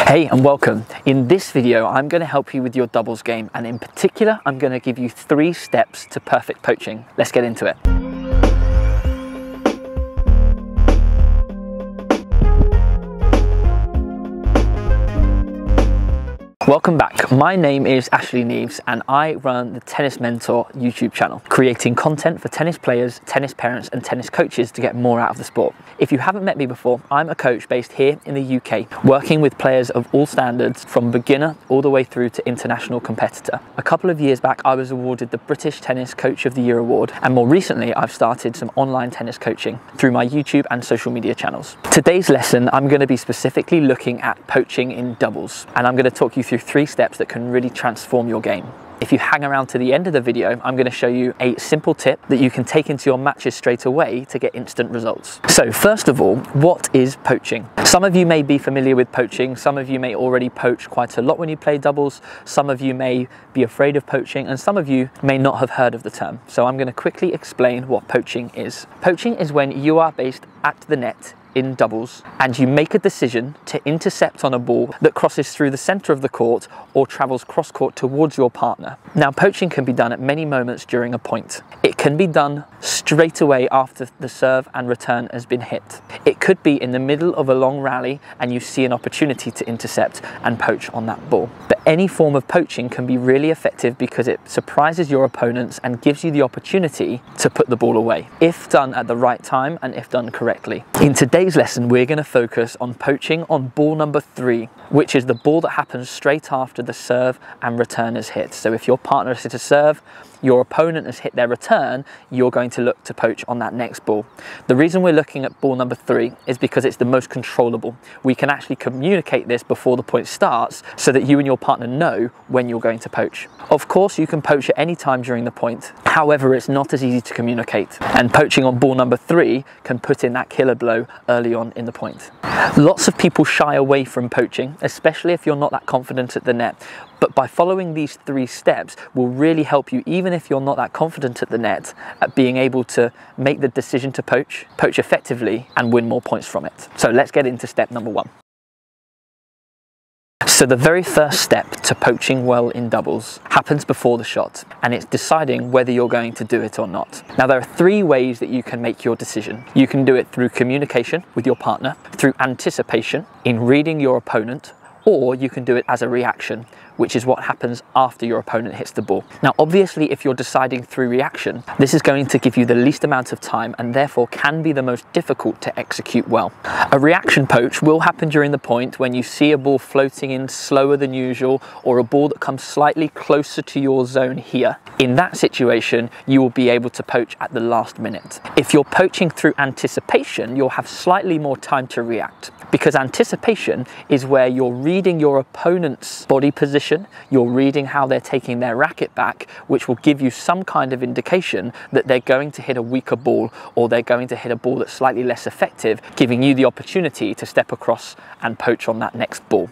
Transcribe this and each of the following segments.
Hey and welcome. In this video I'm going to help you with your doubles game, and in particular I'm going to give you 3 steps to perfect poaching. Let's get into it. Welcome back. My name is Ashley Neves and I run the Tennis Mentor YouTube channel, creating content for tennis players, tennis parents and tennis coaches to get more out of the sport. If you haven't met me before, I'm a coach based here in the UK, working with players of all standards from beginner all the way through to international competitor. A couple of years back I was awarded the British Tennis Coach of the Year award, and more recently I've started some online tennis coaching through my YouTube and social media channels. Today's lesson I'm going to be specifically looking at poaching in doubles, and I'm going to talk you through 3 steps that can really transform your game. If you hang around to the end of the video, I'm going to show you a simple tip that you can take into your matches straight away to get instant results. So first of all, what is poaching? Some of you may be familiar with poaching, some of you may already poach quite a lot when you play doubles, some of you may be afraid of poaching, and some of you may not have heard of the term. So I'm going to quickly explain what poaching is. Poaching is when you are based at the net in doubles and you make a decision to intercept on a ball that crosses through the center of the court or travels cross court towards your partner. Now, poaching can be done at many moments during a point. It can be done straight away after the serve and return has been hit. It could be in the middle of a long rally and you see an opportunity to intercept and poach on that ball. But any form of poaching can be really effective because it surprises your opponents and gives you the opportunity to put the ball away, if done at the right time and if done correctly. In today's lesson, we're going to focus on poaching on ball number 3, which is the ball that happens straight after the serve and return is hit. So if your partner has hit a serve, your opponent has hit their return, you're going to look to poach on that next ball. The reason we're looking at ball number 3 is because it's the most controllable. We can actually communicate this before the point starts so that you and your partner know when you're going to poach. Of course, you can poach at any time during the point. However, it's not as easy to communicate, and poaching on ball number 3 can put in that killer blow early on in the point. Lots of people shy away from poaching, especially if you're not that confident at the net. But by following these 3 steps will really help you, even if you're not that confident at the net, at being able to make the decision to poach effectively and win more points from it. So let's get into step number 1. So the very first step to poaching well in doubles happens before the shot, and it's deciding whether you're going to do it or not. Now, there are 3 ways that you can make your decision. You can do it through communication with your partner, through anticipation in reading your opponent, or you can do it as a reaction, which is what happens after your opponent hits the ball. Now, obviously, if you're deciding through reaction, this is going to give you the least amount of time and therefore can be the most difficult to execute well. A reaction poach will happen during the point when you see a ball floating in slower than usual, or a ball that comes slightly closer to your zone here. In that situation, you will be able to poach at the last minute. If you're poaching through anticipation, you'll have slightly more time to react, because anticipation is where you're reading your opponent's body position, you're reading how they're taking their racket back, which will give you some kind of indication that they're going to hit a weaker ball, or they're going to hit a ball that's slightly less effective, giving you the opportunity to step across and poach on that next ball.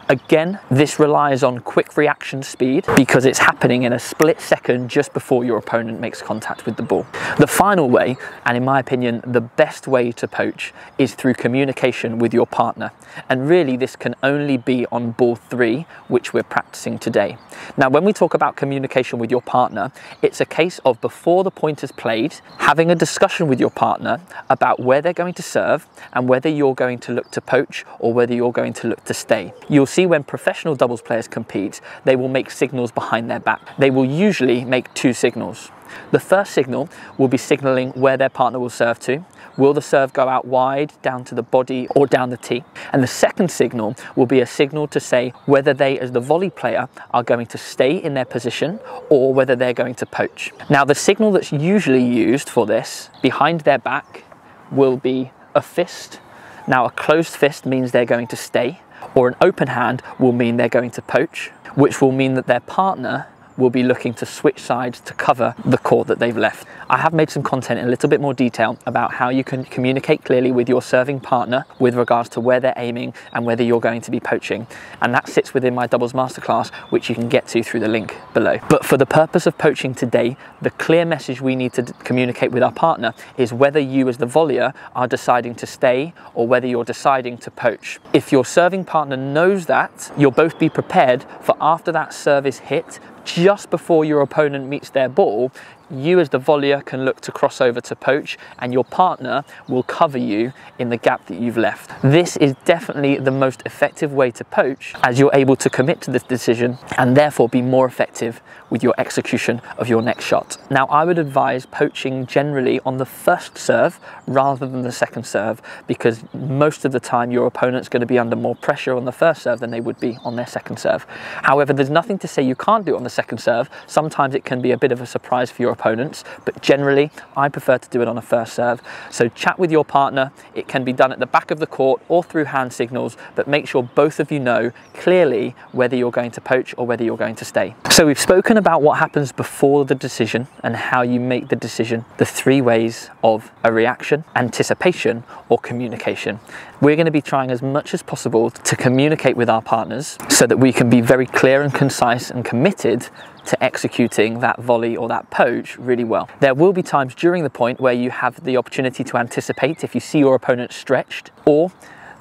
Again, this relies on quick reaction speed because it's happening in a split second just before your opponent makes contact with the ball. The final way, and in my opinion the best way to poach, is through communication with your partner. And really this can only be on ball 3, which we're practicing today. Now, when we talk about communication with your partner, it's a case of, before the point is played, having a discussion with your partner about where they're going to serve and whether you're going to look to poach or whether you're going to look to stay. You'll see when professional doubles players compete, they will make signals behind their back. They will usually make 2 signals. The first signal will be signaling where their partner will serve to. Will the serve go out wide, down to the body, or down the tee? And the second signal will be a signal to say whether they, as the volley player, are going to stay in their position or whether they're going to poach. Now, the signal that's usually used for this behind their back will be a fist. Now, a closed fist means they're going to stay, or an open hand will mean they're going to poach, which will mean that their partner will be looking to switch sides to cover the court that they've left. I have made some content in a little bit more detail about how you can communicate clearly with your serving partner with regards to where they're aiming and whether you're going to be poaching. And that sits within my doubles masterclass, which you can get to through the link below. But for the purpose of poaching today, the clear message we need to communicate with our partner is whether you as the volleyer are deciding to stay or whether you're deciding to poach. If your serving partner knows that, you'll both be prepared for after that service hit, just before your opponent meets their ball, you as the volleyer can look to cross over to poach and your partner will cover you in the gap that you've left. This is definitely the most effective way to poach, as you're able to commit to this decision and therefore be more effective with your execution of your next shot. Now, I would advise poaching generally on the first serve rather than the second serve, because most of the time your opponent's going to be under more pressure on the first serve than they would be on their second serve. However, there's nothing to say you can't do it on the second serve. Sometimes it can be a bit of a surprise for your opponents, but generally I prefer to do it on a first serve. So chat with your partner. It can be done at the back of the court or through hand signals, but make sure both of you know clearly whether you're going to poach or whether you're going to stay. So we've spoken about what happens before the decision and how you make the decision, the three ways of a reaction, anticipation, or communication. We're going to be trying as much as possible to communicate with our partners so that we can be very clear and concise and committed to executing that volley or that poach really well. There will be times during the point where you have the opportunity to anticipate if you see your opponent stretched, or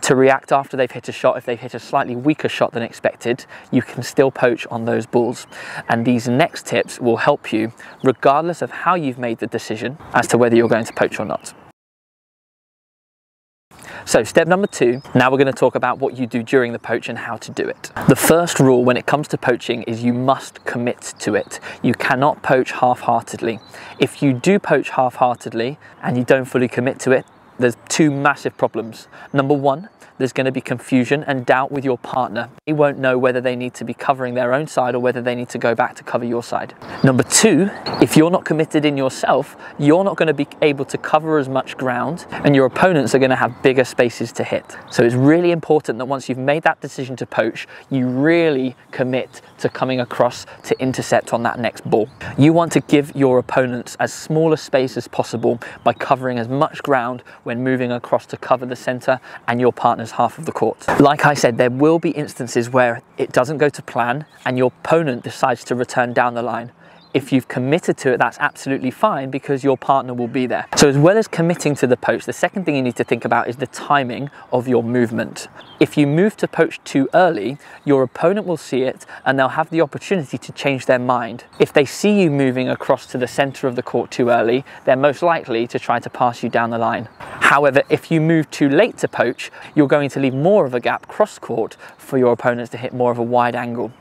to react after they've hit a shot. If they've hit a slightly weaker shot than expected, you can still poach on those balls. And these next tips will help you regardless of how you've made the decision as to whether you're going to poach or not. So step number 2, now we're going to talk about what you do during the poach and how to do it. The first rule when it comes to poaching is you must commit to it. You cannot poach half-heartedly. If you do poach half-heartedly and you don't fully commit to it, there's two massive problems. Number one, there's going to be confusion and doubt with your partner. You won't know whether they need to be covering their own side or whether they need to go back to cover your side. Number two, if you're not committed in yourself, you're not going to be able to cover as much ground and your opponents are going to have bigger spaces to hit. So it's really important that once you've made that decision to poach, you really commit to coming across to intercept on that next ball. You want to give your opponents as small a space as possible by covering as much ground when moving across to cover the center and your partner's half of the court. Like I said, there will be instances where it doesn't go to plan and your opponent decides to return down the line. If you've committed to it, that's absolutely fine because your partner will be there. So as well as committing to the poach, the second thing you need to think about is the timing of your movement. If you move to poach too early, your opponent will see it and they'll have the opportunity to change their mind. If they see you moving across to the center of the court too early, they're most likely to try to pass you down the line. However, if you move too late to poach, you're going to leave more of a gap cross court for your opponents to hit more of a wide angle.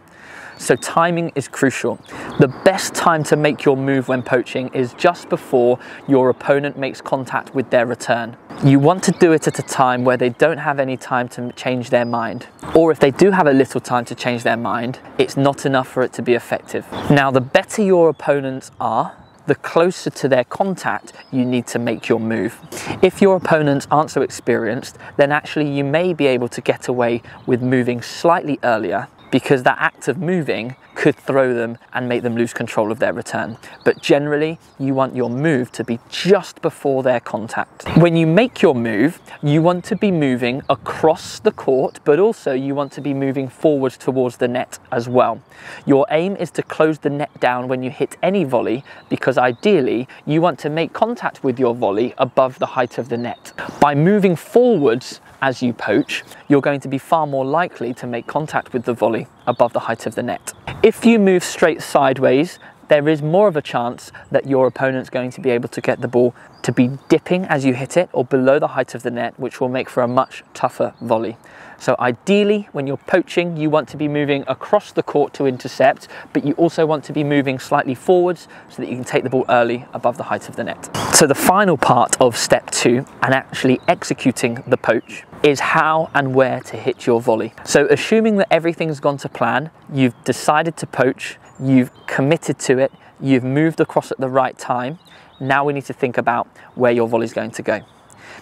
So timing is crucial. The best time to make your move when poaching is just before your opponent makes contact with their return. You want to do it at a time where they don't have any time to change their mind. Or if they do have a little time to change their mind, it's not enough for it to be effective. Now, the better your opponents are, the closer to their contact you need to make your move. If your opponents aren't so experienced, then actually you may be able to get away with moving slightly earlier, because that act of moving could throw them and make them lose control of their return. But generally, you want your move to be just before their contact. When you make your move, you want to be moving across the court, but also you want to be moving forwards towards the net as well. Your aim is to close the net down when you hit any volley, because ideally, you want to make contact with your volley above the height of the net. By moving forwards as you poach, you're going to be far more likely to make contact with the volley above the height of the net. If you move straight sideways, there is more of a chance that your opponent's going to be able to get the ball to be dipping as you hit it or below the height of the net, which will make for a much tougher volley. So ideally, when you're poaching, you want to be moving across the court to intercept, but you also want to be moving slightly forwards so that you can take the ball early above the height of the net. So the final part of step 2 and actually executing the poach is how and where to hit your volley. So assuming that everything's gone to plan, you've decided to poach, you've committed to it, you've moved across at the right time, now we need to think about where your volley is going to go.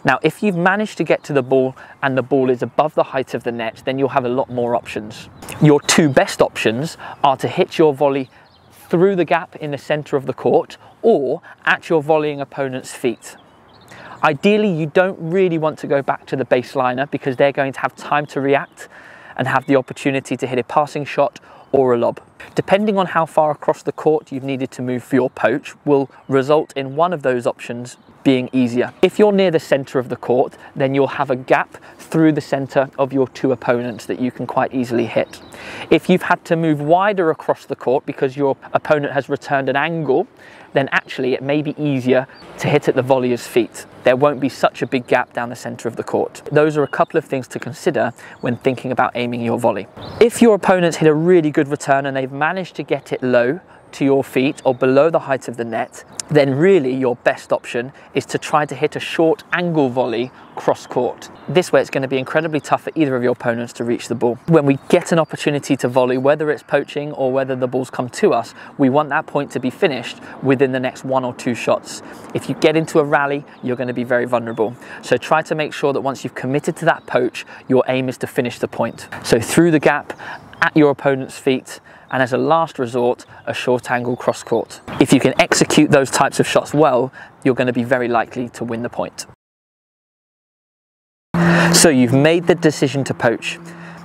Now, if you've managed to get to the ball and the ball is above the height of the net, then you'll have a lot more options. Your two best options are to hit your volley through the gap in the center of the court or at your volleying opponent's feet. Ideally, you don't really want to go back to the baseliner because they're going to have time to react and have the opportunity to hit a passing shot or a lob. Depending on how far across the court you've needed to move for your poach will result in one of those options being easier. If you're near the center of the court, then you'll have a gap through the center of your two opponents that you can quite easily hit. If you've had to move wider across the court because your opponent has returned an angle, then actually it may be easier to hit at the volleyer's feet. There won't be such a big gap down the center of the court. Those are a couple of things to consider when thinking about aiming your volley. If your opponent's hit a really good return and they've managed to get it low to your feet or below the height of the net, then really your best option is to try to hit a short angle volley cross court. This way it's going to be incredibly tough for either of your opponents to reach the ball. When we get an opportunity to volley, whether it's poaching or whether the balls come to us, we want that point to be finished within the next 1 or 2 shots. If you get into a rally, you're going to be very vulnerable. So try to make sure that once you've committed to that poach, your aim is to finish the point. So through the gap, at your opponent's feet, and as a last resort, a short angle cross court. If you can execute those types of shots well, you're going to be very likely to win the point. So you've made the decision to poach,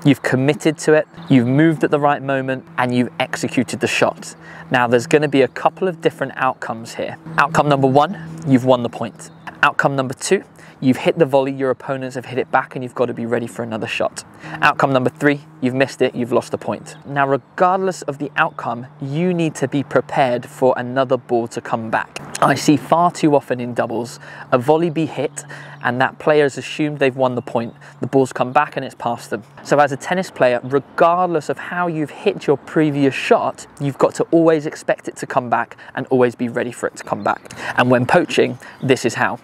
you've committed to it, you've moved at the right moment, and you've executed the shot. Now there's going to be a couple of different outcomes here. Outcome number 1, you've won the point. Outcome number 2, you've hit the volley, your opponents have hit it back and you've got to be ready for another shot. Outcome number 3, you've missed it, you've lost the point. Now, regardless of the outcome, you need to be prepared for another ball to come back. I see far too often in doubles, a volley be hit and that player has assumed they've won the point. The ball's come back and it's past them. So as a tennis player, regardless of how you've hit your previous shot, you've got to always expect it to come back and always be ready for it to come back. And when poaching, this is how.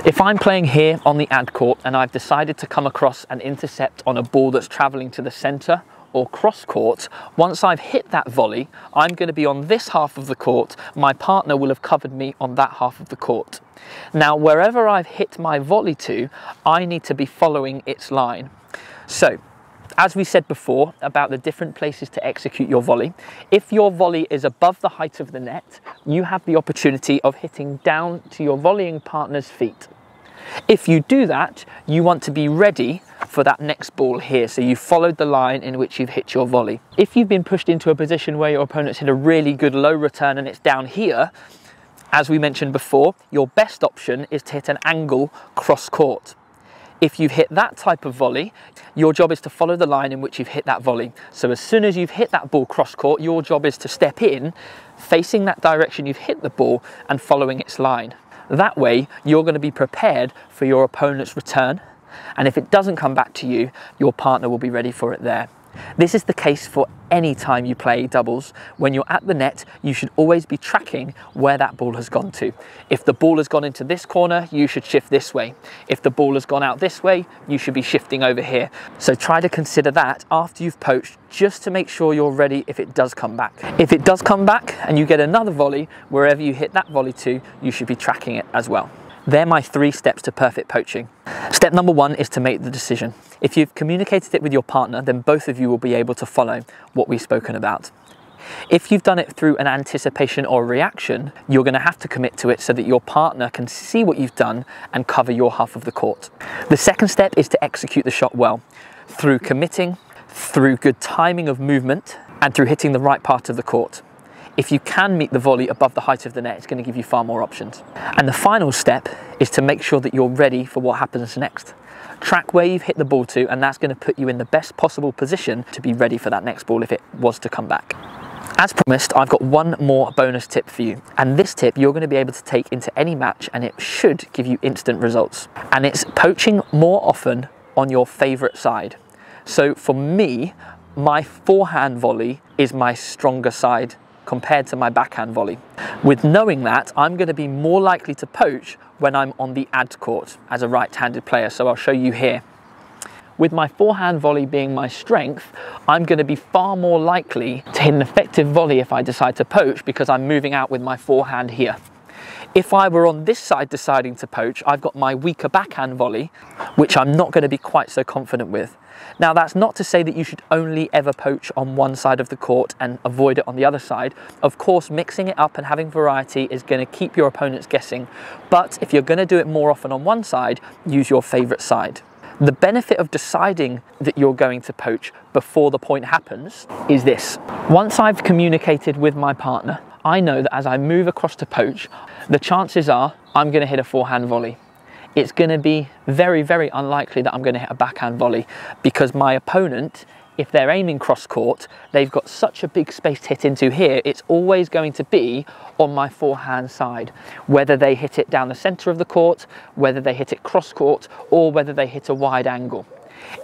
If I'm playing here on the ad court and I've decided to come across and intercept on a ball that's traveling to the center or cross court, once I've hit that volley, I'm going to be on this half of the court. My partner will have covered me on that half of the court. Now, wherever I've hit my volley to, I need to be following its line. So, as we said before about the different places to execute your volley, if your volley is above the height of the net, you have the opportunity of hitting down to your volleying partner's feet. If you do that, you want to be ready for that next ball here. So you followed the line in which you've hit your volley. If you've been pushed into a position where your opponent's hit a really good low return and it's down here, as we mentioned before, your best option is to hit an angle cross court. If you've hit that type of volley, your job is to follow the line in which you've hit that volley. So as soon as you've hit that ball cross court, your job is to step in, facing that direction you've hit the ball and following its line. That way, you're going to be prepared for your opponent's return. And if it doesn't come back to you, your partner will be ready for it there. This is the case for any time you play doubles. When you're at the net, you should always be tracking where that ball has gone to. If the ball has gone into this corner, you should shift this way. If the ball has gone out this way, you should be shifting over here. So try to consider that after you've poached, just to make sure you're ready if it does come back. If it does come back and you get another volley, wherever you hit that volley to, you should be tracking it as well. They're my 3 steps to perfect poaching. Step number 1 is to make the decision. If you've communicated it with your partner, then both of you will be able to follow what we've spoken about. If you've done it through an anticipation or reaction, you're going to have to commit to it so that your partner can see what you've done and cover your half of the court. The second step is to execute the shot well, through committing, through good timing of movement, and through hitting the right part of the court. If you can meet the volley above the height of the net, it's going to give you far more options. And the final step is to make sure that you're ready for what happens next. Track where you've hit the ball to, and that's going to put you in the best possible position to be ready for that next ball if it was to come back. As promised, I've got one more bonus tip for you. And this tip you're going to be able to take into any match and it should give you instant results. And it's poaching more often on your favorite side. So for me, my forehand volley is my stronger side compared to my backhand volley. With knowing that, I'm going to be more likely to poach when I'm on the ad court as a right-handed player, so I'll show you here. With my forehand volley being my strength, I'm going to be far more likely to hit an effective volley if I decide to poach because I'm moving out with my forehand here. If I were on this side deciding to poach, I've got my weaker backhand volley, which I'm not going to be quite so confident with. Now, that's not to say that you should only ever poach on one side of the court and avoid it on the other side. Of course, mixing it up and having variety is going to keep your opponents guessing. But if you're going to do it more often on one side, use your favourite side. The benefit of deciding that you're going to poach before the point happens is this. Once I've communicated with my partner, I know that as I move across to poach, the chances are I'm going to hit a forehand volley. It's going to be very, very unlikely that I'm going to hit a backhand volley, because my opponent, if they're aiming cross court, they've got such a big space to hit into here, it's always going to be on my forehand side. Whether they hit it down the centre of the court, whether they hit it cross court, or whether they hit a wide angle.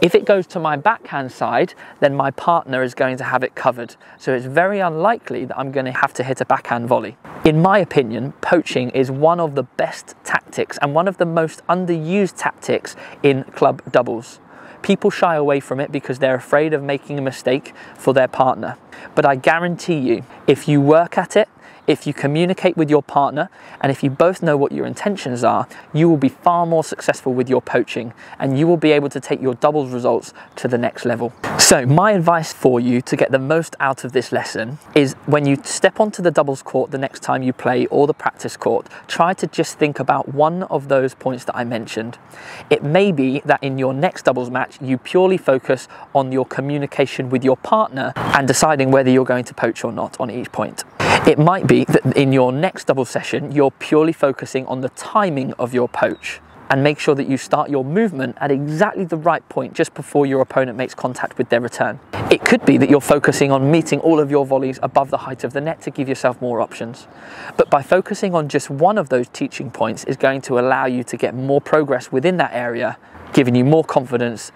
If it goes to my backhand side, then my partner is going to have it covered. So it's very unlikely that I'm going to have to hit a backhand volley. In my opinion, poaching is one of the best tactics and one of the most underused tactics in club doubles. People shy away from it because they're afraid of making a mistake for their partner. But I guarantee you, if you work at it, if you communicate with your partner, and if you both know what your intentions are, you will be far more successful with your poaching, and you will be able to take your doubles results to the next level. So my advice for you to get the most out of this lesson is, when you step onto the doubles court the next time you play, or the practice court, try to just think about one of those points that I mentioned. It may be that in your next doubles match, you purely focus on your communication with your partner and deciding whether you're going to poach or not on each point. It might be that in your next double session, you're purely focusing on the timing of your poach, and make sure that you start your movement at exactly the right point just before your opponent makes contact with their return. It could be that you're focusing on meeting all of your volleys above the height of the net to give yourself more options. But by focusing on just one of those teaching points is going to allow you to get more progress within that area, giving you more confidence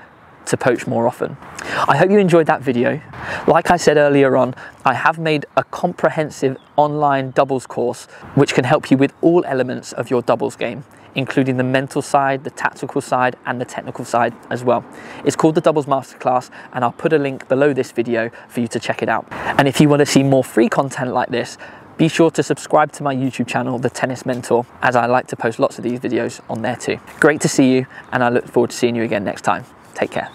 to poach more often. I hope you enjoyed that video. Like I said earlier on, I have made a comprehensive online doubles course which can help you with all elements of your doubles game, including the mental side, the tactical side, and the technical side as well. It's called the Doubles Masterclass, and I'll put a link below this video for you to check it out. And if you want to see more free content like this, be sure to subscribe to my YouTube channel, The Tennis Mentor, as I like to post lots of these videos on there too. Great to see you, and I look forward to seeing you again next time. Take care.